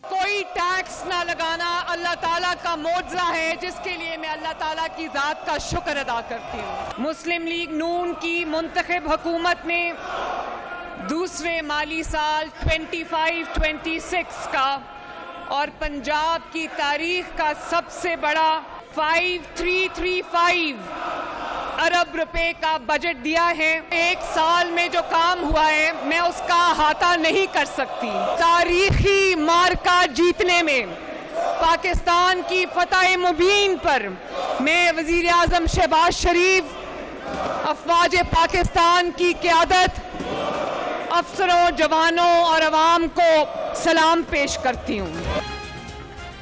कोई टैक्स ना लगाना अल्लाह ताला का मौजज़ा है, जिसके लिए मैं अल्लाह ताला की ज़ात का शुक्र अदा करती हूँ। मुस्लिम लीग नून की मुंतखब हुकूमत ने दूसरे माली साल 25-26 का और पंजाब की तारीख का सबसे बड़ा 5335 अरब रुपए का बजट दिया है। एक साल में जो काम हुआ है मैं उसका अहाता नहीं कर सकती। तारीखी मार्का जीतने में पाकिस्तान की फतह मुबीन पर मैं वजीर आजम शहबाज शरीफ, अफवाज पाकिस्तान की क़यादत, अफसरों, जवानों और अवाम को सलाम पेश करती हूँ।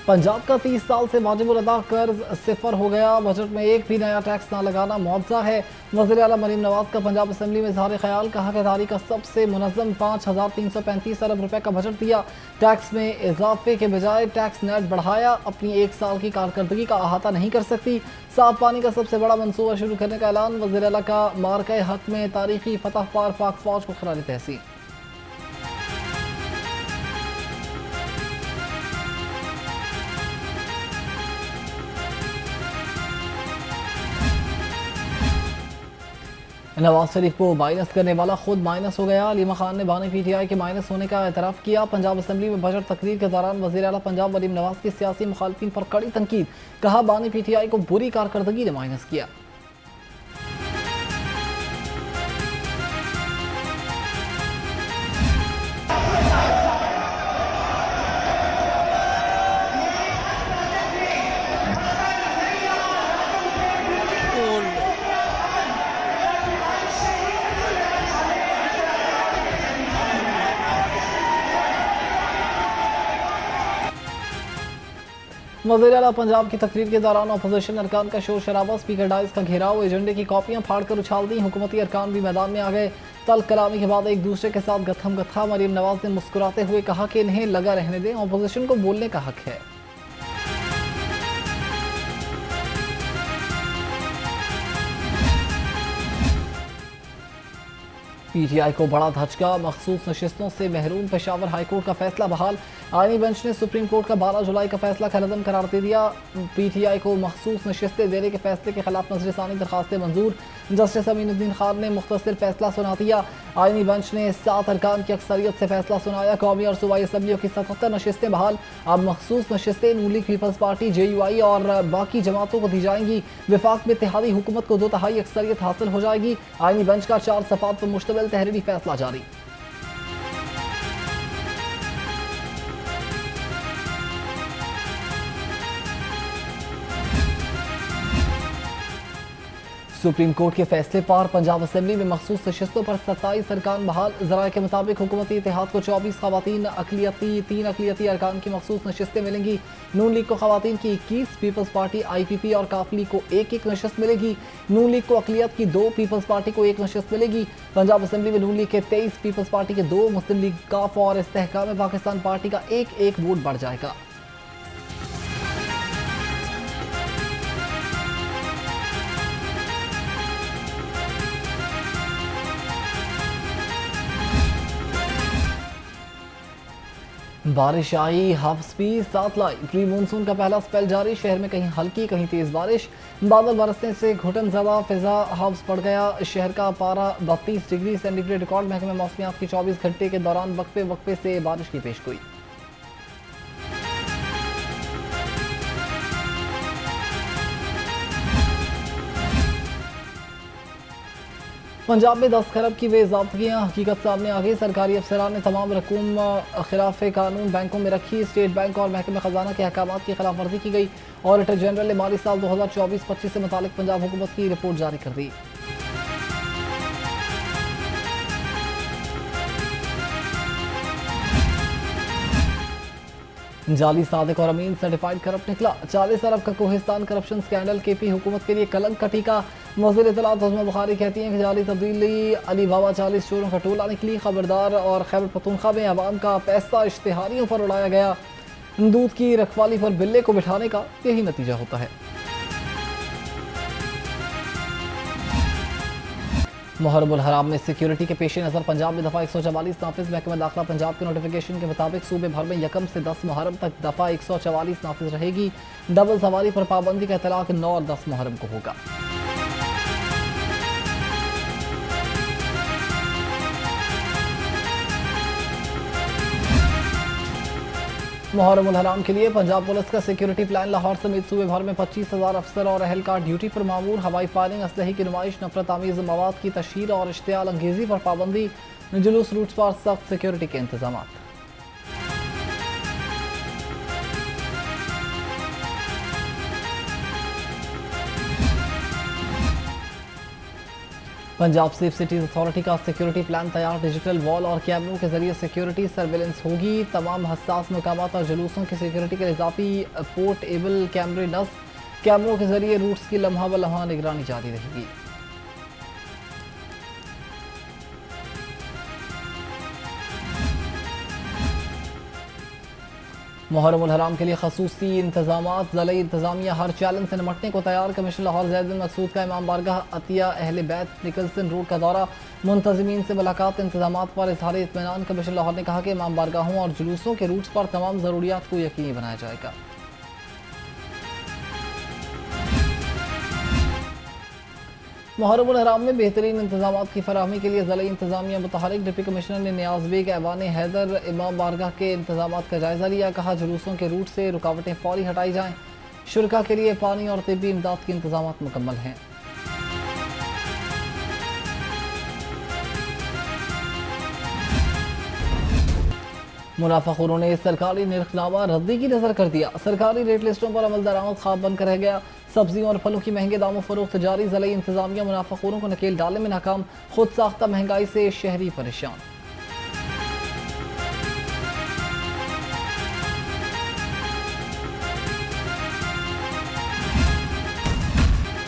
पंजाब का 30 साल से वाजिबुल अदा कर्ज सिफर हो गया। बजट में एक भी नया टैक्स ना लगाना मुआवजा है। वज़ीर आला मरीम नवाज का पंजाब असम्बली में इज़हार ख्याल, कहा कि तारीख का सबसे मुनज़्ज़म 5335 अरब रुपए का बजट दिया। टैक्स में इजाफे के बजाय टैक्स नेट बढ़ाया। अपनी एक साल की कारकर्दगी का अहाता नहीं कर सकती। साफ पानी का सबसे बड़ा मनसूबा शुरू करने का ऐलान। वज़ीर आला का मार्के हक में तारीखी फतह पार पाक फौज को खराज तहसीन। नवाज शरीफ को माइनस करने वाला खुद माइनस हो गया। अलीमा खान ने बानी पीटीआई के माइनस होने का एतराफ़ किया। पंजाब असम्बली में बजट तकरीर के दौरान वज़ीर आला पंजाब मरीम नवाज की सियासी मुखालफिन पर कड़ी तनकीद, कहा बानी पीटीआई को बुरी कारकर्दगी ने माइनस किया। वज़ीर आला पंजाब की तकरीर के दौरान अपोजिशन अरकान का शोर शराबा, स्पीकर डाइस का घेराव, एजेंडे की कॉपियां फाड़कर उछाल दी। हुकूमती अरकान भी मैदान में आ गए। तल कलामी के बाद एक दूसरे के साथ गत्थम गत्था। मरीम नवाज ने मुस्कुराते हुए कहा कि इन्हें लगा रहने दें, अपोजिशन को बोलने का हक है। पीटीआई को बड़ा धचका, मखसूस नशिस्तों से महरूम। पेशावर हाईकोर्ट का फैसला बहाल। आईनी बेंच ने सुप्रीम कोर्ट का 12 जुलाई का फैसला खलअदम करार दे दिया। पीटीआई को मखसूस नशिस्तें देने के फैसले के खिलाफ नजरसानी दरखास्तें मंजूर। जस्टिस अमीनुद्दीन खान ने मुख्तसर फैसला सुना दिया। आईनी बेंच ने 7 अरकान की अक्सरियत से फैसला सुनाया। कौमी और सूबाई असम्बलियों की 77 नशिस्तें बहाल। अब मखसूस नशिस्तें नून लीग, पीपल्स पार्टी, JUI और बाकी जमातों को दी जाएंगी। विफाक में इत्तेहादी हुकूमत को 2 तिहाई अक्सरियत हासिल हो जाएगी। आईनी बेंच का 4 सफ़ात पर मुश्तमिल तहरीरी फैसला जारी। सुप्रीम कोर्ट के फैसले पर पंजाब असम्बली में मखसूस नशिस्तों पर 27 अरकान बहाल। ज़राए के मुताबिक हुकूमती इत्तेहाद को 24 खवातीन अक़लियती, 3 अक़लियती अरकान की मखसूस नशिस्तें मिलेंगी। नून लीग को खवातीन की 21, पीपल्स पार्टी, IPP और काफ लीग को 1-1 नशिस्त मिलेगी। नून लीग को अक़लियत की 2, पीपल्स पार्टी को 1 नशिस्त मिलेगी। पंजाब असम्बली में नून लीग के 23, पीपल्स पार्टी के 2, मुस्लिम लीग, काफ और इस्तेहकाम पाकिस्तान पार्टी का 1-1 वोट बढ़ जाएगा। बारिश आई, हाफ स्पीड 7 लाई। प्री मानसून का पहला स्पेल जारी। शहर में कहीं हल्की कहीं तेज बारिश। बादल बरसने से घुटन ज़्यादा फिजा हाफ्स पड़ गया। शहर का पारा 32 डिग्री सेंटीग्रेड रिकॉर्ड। महकमे मौसमियात की 24 घंटे के दौरान वक्फे वक्फे से बारिश की पेशगोई। पंजाब में 10 खरब की बेज़ाब्तगियाँ हकीकत सामने आ गई। सरकारी अफसरान ने तमाम रकूम खिलाफ कानून बैंकों में रखी। स्टेट बैंक और महकमे खजाना के अहकामात की खिलाफ वर्जी की गई। ऑडिटर जनरल ने माली साल 2024-25 से मुतालिक पंजाब हुकूमत की रिपोर्ट जारी कर दी। जाली सादिक और अमीन सर्टिफाइड करप्ट निकला। 40 अरब का कोहिस्तान करप्शन स्कैंडल KP हुकूमत के लिए कलंक का टीका। वज़ीर इत्तलात हज़मा बुखारी कहती हैं कि जाली तब्दीली अली बाबा 40 चोरों का टोला निकली। खबरदार और खैबर पख्तूनख्वा में अवाम का पैसा इश्तिहारियों पर उड़ाया गया। दूध की रखवाली पर बिल्ले को बिठाने का यही नतीजा होता है। मुहर्रमुल हराम में सिक्योरिटी के पेश नज़र पंजाब में दफ़ा 144 नाफिज। महकमा दाखिला पंजाब के नोटिफिकेशन के मुताबिक सूबे भर में 1 से 10 मुहर्रम तक दफ़ा 144 नाफिज रहेगी। डबल सवारी पर पाबंदी का इतलाक 9 और 10 मुहर्रम को होगा। मुहर्रमुल हराम के लिए पंजाब पुलिस का सिक्योरिटी प्लान। लाहौर समेत सूबे भर में 25,000 अफसर और अहलकार ड्यूटी पर मामूर। हवाई फायरिंग, असलहे की नुमाइश, नफरत आमीज़ मवाद की तशहीर और इश्तियाल अंगेज़ी पर पाबंदी। जुलूस रूट्स पर सख्त सिक्योरिटी के इंतजाम। पंजाब सेफ सिटीज अथॉरिटी का सिक्योरिटी प्लान तैयार। डिजिटल वॉल और कैमरों के जरिए सिक्योरिटी सर्वेलेंस होगी। तमाम हसास मकामात और जुलूसों की सिक्योरिटी के लिए इजाफी पोर्टेबल कैमरे नस्ब। कैमरों के जरिए रूट्स की लम्हा ब लम्हा निगरानी जारी रहेगी। मुहर्रमुल हराम के लिए खसूसी इंतजामात। ज़िला इंतजामिया हर चैलेंज से निपटने को तैयार। कमिश्नर लाहौर ज़ैद बिन मकसूद का इमाम बारगाह अतिया अहले बैत निकलसन रोड का दौरा। मुंतज़मीन से मुलाकात। इंतजामात पर इजहार इत्मीनान। कमिश्नर लाहौर ने कहा कि इमाम बारगाहों और जुलूसों के रूट्स पर तमाम ज़रूरियात को यकीनी बनाया जाएगा। मुहर्रमुल हराम में बेहतरीन इंतजाम की फराहमी के लिए ज़िला इंतजामिया मुतहरिक। डिप्टी कमिश्नर ने नियाज बेग ऐवान हैदर इमाम बारगाह के इंतजाम का जायजा लिया। कहा जुलूसों के रूट से रुकावटें फौरी हटाई जाएँ। शुरका के लिए पानी और तिब्बी इमदाद के इंतजाम मुकम्मल हैं। मुनाफाखोरों ने सरकारी निर्खनामा रद्दी की नजर कर दिया। सरकारी रेट लिस्टों पर अमल दरामद ख्वाब बनकर रह गया। सब्जियों और फलों की महंगे दामों फरोख्त जारी। ज़िला इंतजामिया मुनाफाखोरों को नकेल डालने में नाकाम। खुद साख्ता महंगाई से शहरी परेशान।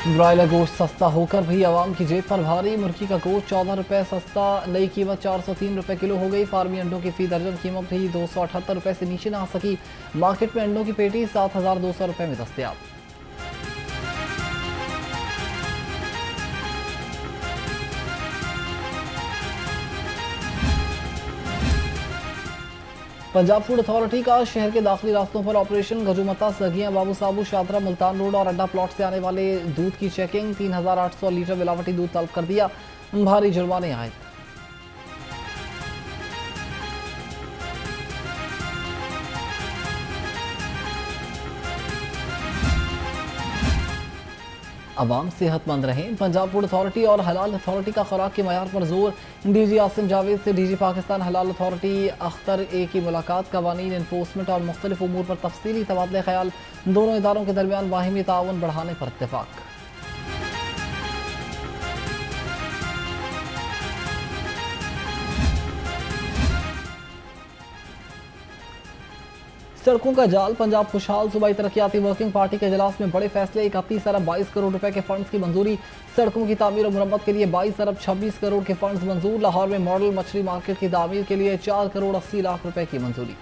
ब्रॉयलर गोश्त सस्ता होकर भी आवाम की जेब पर भारी। मुर्गी का गोश्त 14 रुपये सस्ता। नई कीमत 403 रुपये किलो हो गई। फार्मी अंडों की फी दर्जन कीमत भी 278 रुपये से नीचे ना आ सकी। मार्केट में अंडों की पेटी 7,200 रुपये में दस्तयाब। पंजाब फूड अथॉरिटी का शहर के दाखिली रास्तों पर ऑपरेशन। गजुमता, सगियां, बाबू साबू, शादरा, मुल्तान रोड और अड्डा प्लॉट से आने वाले दूध की चेकिंग। 3,800 लीटर मिलावटी दूध तलब कर दिया। भारी जुर्माने आए। अवाम सेहतमंद रहें। पंजाब फूड अथॉरिटी और हलाल अथॉरिटी का खुराक के मयार पर जोर। डीजी आसिम जावेद से डीजी पाकिस्तान हलाल अथॉरिटी अख्तर ए की मुलाकात। कवानीन इन्फोर्समेंट और मुख्तलिफ उमूर पर तफसीली तबादले ख्याल। दोनों इदारों के दरमियान बाहिमी ताउन बढ़ाने पर इत्तेफाक। सड़कों का जाल। पंजाब खुशहाल सूबाई तरक्याती वर्किंग पार्टी के इजलास में बड़े फैसले। 31 अरब 22 करोड़ रुपए के फंड्स की मंजूरी। सड़कों की तामीर और मुरम्मत के लिए 22 अरब 26 करोड़ के फंड्स मंजूर। लाहौर में मॉडल मछली मार्केट की तामीर के लिए 4 करोड़ 80 लाख रुपए की मंजूरी।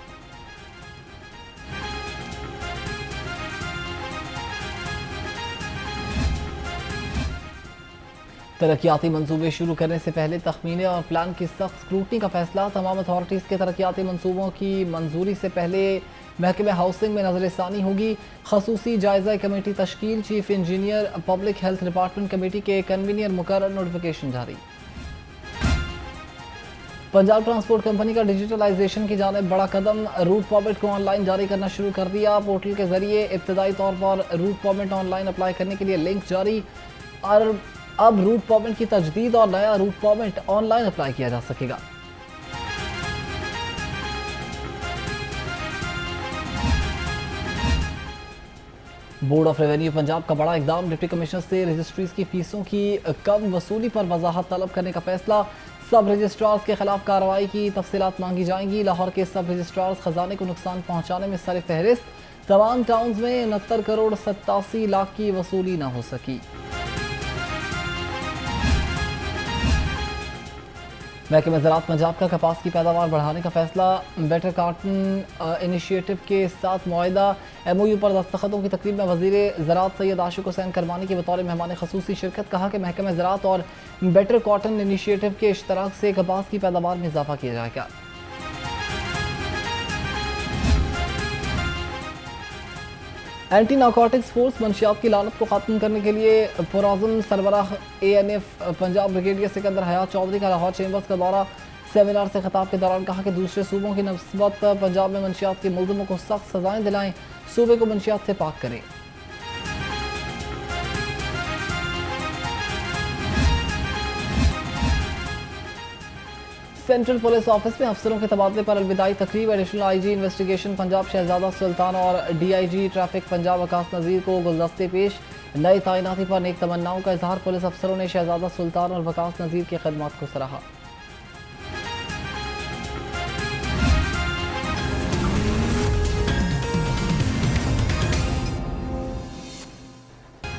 तरक्याती मंसूबे शुरू करने से पहले तखमीने और प्लान की सख्त स्क्रूटनी का फैसला। तमाम अथॉरिटीज़ के तरक्याती मंसूबों की मंजूरी से पहले महकमे हाउसिंग में नजरसानी होगी। खसूसी जायजा कमेटी तश्कील। Chief engineer public health department committee के कन्वीनियर मुकर्रर। नोटिफिकेशन जारी। पंजाब ट्रांसपोर्ट कंपनी का डिजिटलाइजेशन की जानिब बड़ा कदम। रूट परमिट को ऑनलाइन जारी करना शुरू कर दिया। पोर्टल के जरिए इब्तदाई तौर पर रूट परमिट ऑनलाइन अप्लाई करने के लिए लिंक जारी। और अब रूट परमिट की तजदीद और नया रूट परमिट ऑनलाइन अप्लाई किया जा सकेगा। बोर्ड ऑफ रेवेन्यू पंजाब का बड़ा इकदाम। डिप्टी कमिश्नर से रजिस्ट्रीज की फीसों की कम वसूली पर वजाहत तलब करने का फैसला। सब रजिस्ट्रार्स के खिलाफ कार्रवाई की तफसीलात मांगी जाएंगी। लाहौर के सब रजिस्ट्रार्स खजाने को नुकसान पहुंचाने में सर फहरिस्त। तमाम टाउन्स में 69 करोड़ 87 लाख की वसूली न हो सकी। महकमा ज़राअत पंजाब का कपास की पैदावार बढ़ाने का फैसला। बेटर कॉटन इनिशिएटिव के साथ मुआहिदा MOU पर दस्तखतों की तकरीब में वज़ीर ज़राअत सैयद आशिक हुसैन करमानी के बतौर मेहमान ख़ुसूसी शिरकत। कहा कि महकमा ज़राअत और बेटर कॉटन इनिशिएटिव के इश्तराक से कपास की पैदावार में इजाफा किया जाएगा। एंटी नारकोटिक्स फोर्स मंशियात की लानत को ख़त्म करने के लिए पुराज़म सरबराह ANF पंजाब ब्रिगेडियर सिकंदर हयात चौधरी का लाहौर चैम्बर्स का दौरा। सेमिनार से खिताब के दौरान कहा कि दूसरे सूबों की नस्बत पंजाब में मंशियात के मुल्ज़िमों को सख्त सजाएं दिलाएं, सूबे को मंशियात से पाक करें। सेंट्रल पुलिस ऑफिस में अफसरों के तबादले पर अलविदाई तकरीब। एडिशनल IG इन्वेस्टिगेशन पंजाब शहजादा सुल्तान और DIG ट्रैफिक पंजाब वकास नज़ीर को गुलदस्ते पेश। नई तैनाती पर नेक तमन्नाओं का इजहार। पुलिस अफसरों ने शहजादा सुल्तान और वकास नज़ीर की खदमात को सराहा।